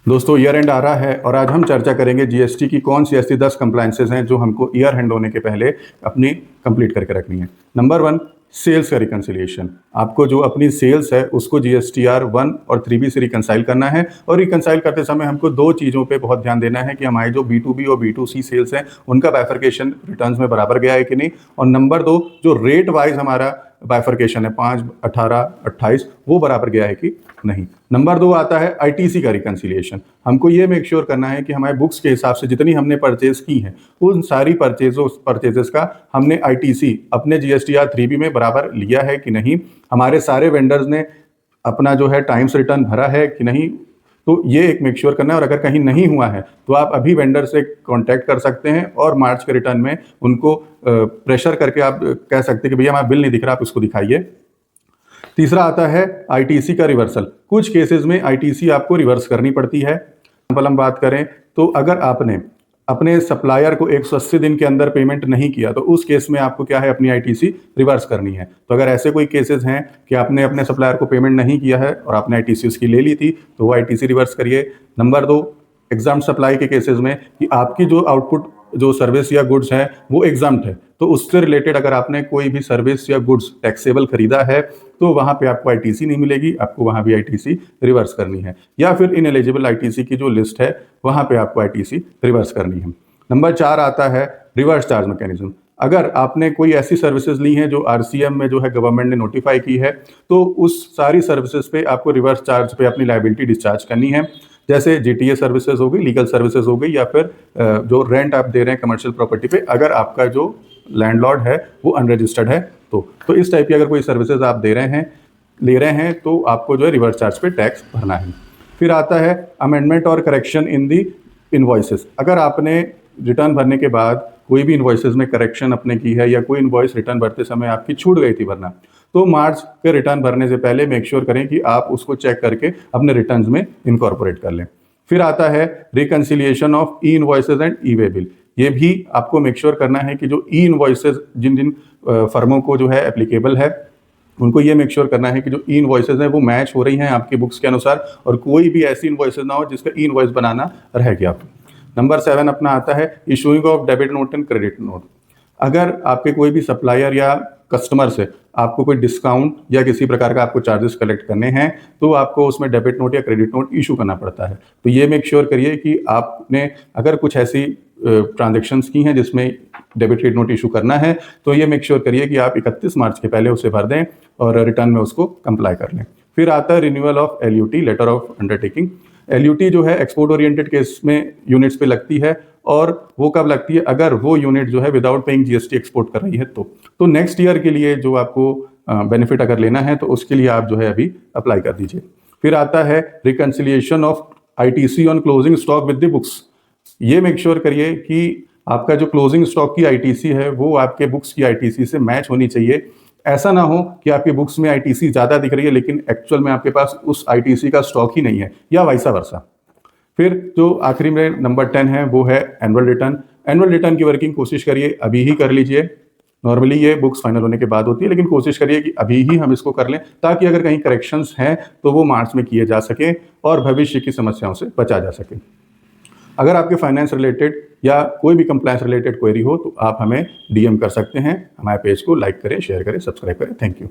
दोस्तों year and आ रहा है और आज हम चर्चा करेंगे जीएसटी की कौन सी ऐसी 10 कंप्लायंसेस हैं जो हमको ईयर एंड होने के पहले अपनी कंप्लीट करके रखनी है। नंबर 1, सेल्स का रिकन्सिलिएशन। आपको जो अपनी सेल्स है उसको जीएसटीआर 1 और 3B से रिकनसाइल करना है और रिकनसाइल करते समय हमको दो चीज़ों पे बहुत ध्यान देना है कि हमारे जो B2B और B2C सेल्स हैं उनका बाइफरकेशन रिटर्न्स में बराबर गया है कि नहीं, और नंबर 2, जो रेट वाइज हमारा बाइफरकेशन है 5, 18, 28 वो बराबर गया है कि नहीं। नंबर 2 आता है आईटीसी का रिकन्सिलिएशन। हमको ये मेक श्योर करना है कि हमारे बुक्स के हिसाब से जितनी हमने परचेज की है उन सारी परचेजेस का हमने आईटीसी अपने जीएसटीआर 3B में बराबर लिया है कि नहीं, हमारे सारे वेंडर्स ने अपना जो है टाइम्स रिटर्न भरा है कि नहीं। तो ये एक मेक श्योर करना है, और अगर कहीं नहीं हुआ है तो आप अभी वेंडर से कांटेक्ट कर सकते हैं और मार्च के रिटर्न में उनको प्रेशर करके आप कह सकते हैं कि भैया हमारा बिल नहीं दिख रहा, आप इसको दिखाइए। तीसरा आता है आईटीसी का रिवर्सल। कुछ केसेस में आईटीसी आपको रिवर्स करनी पड़ती है। एग्जाम्पल हम बात करें तो अगर आपने अपने सप्लायर को 180 दिन के अंदर पेमेंट नहीं किया तो उस केस में आपको क्या है, अपनी आईटीसी रिवर्स करनी है। तो अगर ऐसे कोई केसेस हैं कि आपने अपने सप्लायर को पेमेंट नहीं किया है और आपने आईटीसी उसकी ले ली थी तो वो आईटीसी रिवर्स करिए। नंबर 2, एग्जाम सप्लाई के केसेस में कि आपकी जो आउटपुट जो सर्विस या गुड्स है वो एग्जाम्ट है, तो उससे रिलेटेड अगर आपने कोई भी सर्विस या गुड्स टैक्सेबल खरीदा है तो वहाँ पे आपको आईटीसी नहीं मिलेगी, आपको वहाँ भी आईटीसी रिवर्स करनी है। या फिर इनएलिजिबल आईटीसी की जो लिस्ट है वहाँ पे आपको आईटीसी रिवर्स करनी है। नंबर 4 आता है रिवर्स चार्ज मैकेनिज्म। अगर आपने कोई ऐसी सर्विसेज ली हैं जो आरसीएम में जो है गवर्नमेंट ने नोटिफाई की है तो उस सारी सर्विसेज पे आपको रिवर्स चार्ज पे अपनी लायबिलिटी डिस्चार्ज करनी है। जैसे जीटीए सर्विसेज हो गई, लीगल सर्विसेज हो गई, या फिर जो रेंट आप दे रहे हैं कमर्शियल प्रॉपर्टी पे, अगर आपका जो लैंडलॉर्ड है वो अनरजिस्टर्ड है तो इस टाइप की अगर कोई सर्विसेज आप ले रहे हैं तो आपको जो है रिवर्स चार्ज पे टैक्स भरना है। फिर आता है अमेंडमेंट और करेक्शन इन दी इनवॉइसेस। अगर आपने रिटर्न भरने के बाद कोई भी इनवॉइसेस में करेक्शन अपने की है या कोई इनवॉइस रिटर्न भरते समय आपकी छूट गई थी भरना, तो मार्च के रिटर्न भरने से पहले मेक श्योर करें कि आप उसको चेक करके अपने रिटर्न्स में इनकॉर्पोरेट कर लें। फिर आता है reconciliation of E invoices and E way bill. ये भी आपको मेक श्योर करना है कि जो ई इनवॉइसेज जिन जिन फर्मों को जो है एप्लीकेबल है उनको ये मेक श्योर करना है कि जो ई इनवॉइसेज हैं वो मैच हो रही हैं आपकी बुक्स के अनुसार, और कोई भी ऐसी इनवॉइसेज ना हो जिसका ई इनवॉइस बनाना रह गया। नंबर 7 अपना आता है issuing of debit note and credit note. अगर आपके कोई भी सप्लायर या कस्टमर से आपको कोई डिस्काउंट या किसी प्रकार का आपको चार्जेस कलेक्ट करने हैं तो आपको उसमें डेबिट नोट या क्रेडिट नोट इशू करना पड़ता है। तो ये मेक श्योर करिए कि आपने अगर कुछ ऐसी ट्रांजेक्शंस की हैं जिसमें डेबिट क्रेडिट नोट इशू करना है तो ये मेक श्योर करिए कि आप 31 मार्च के पहले उसे भर दें और रिटर्न में उसको कंप्लाई कर लें। फिर आता है renewal of LUT, letter of undertaking. LUT जो है एक्सपोर्ट ओरिएंटेड केस में यूनिट्स पे लगती है, और वो कब लगती है, अगर वो यूनिट जो है विदाउट पेइंग जीएसटी एक्सपोर्ट कर रही है तो नेक्स्ट ईयर के लिए जो आपको बेनिफिट अगर लेना है तो उसके लिए आप जो है अभी अप्लाई कर दीजिए। फिर आता है reconciliation of ITC on closing stock with the books. ये मेक श्योर करिए कि आपका जो क्लोजिंग स्टॉक की आईटीसी है वो आपके बुक्स की आईटीसी से मैच होनी चाहिए। ऐसा ना हो कि आपकी बुक्स में आईटीसी ज़्यादा दिख रही है लेकिन एक्चुअल में आपके पास उस आईटीसी का स्टॉक ही नहीं है, या वाइसा वर्सा। फिर जो आखिरी में नंबर 10 है वो है एनुअल रिटर्न। एनुअल रिटर्न की वर्किंग कोशिश करिए अभी ही कर लीजिए। नॉर्मली ये बुक्स फाइनल होने के बाद होती है लेकिन कोशिश करिए कि अभी ही हम इसको कर लें ताकि अगर कहीं करेक्शंस हैं तो वो मार्च में किए जा सकें और भविष्य की समस्याओं से बचा जा सके। अगर आपके फाइनेंस रिलेटेड या कोई भी कंप्लायंस रिलेटेड क्वेरी हो तो आप हमें डीएम कर सकते हैं। हमारे पेज को लाइक करें, शेयर करें, सब्सक्राइब करें। Thank you.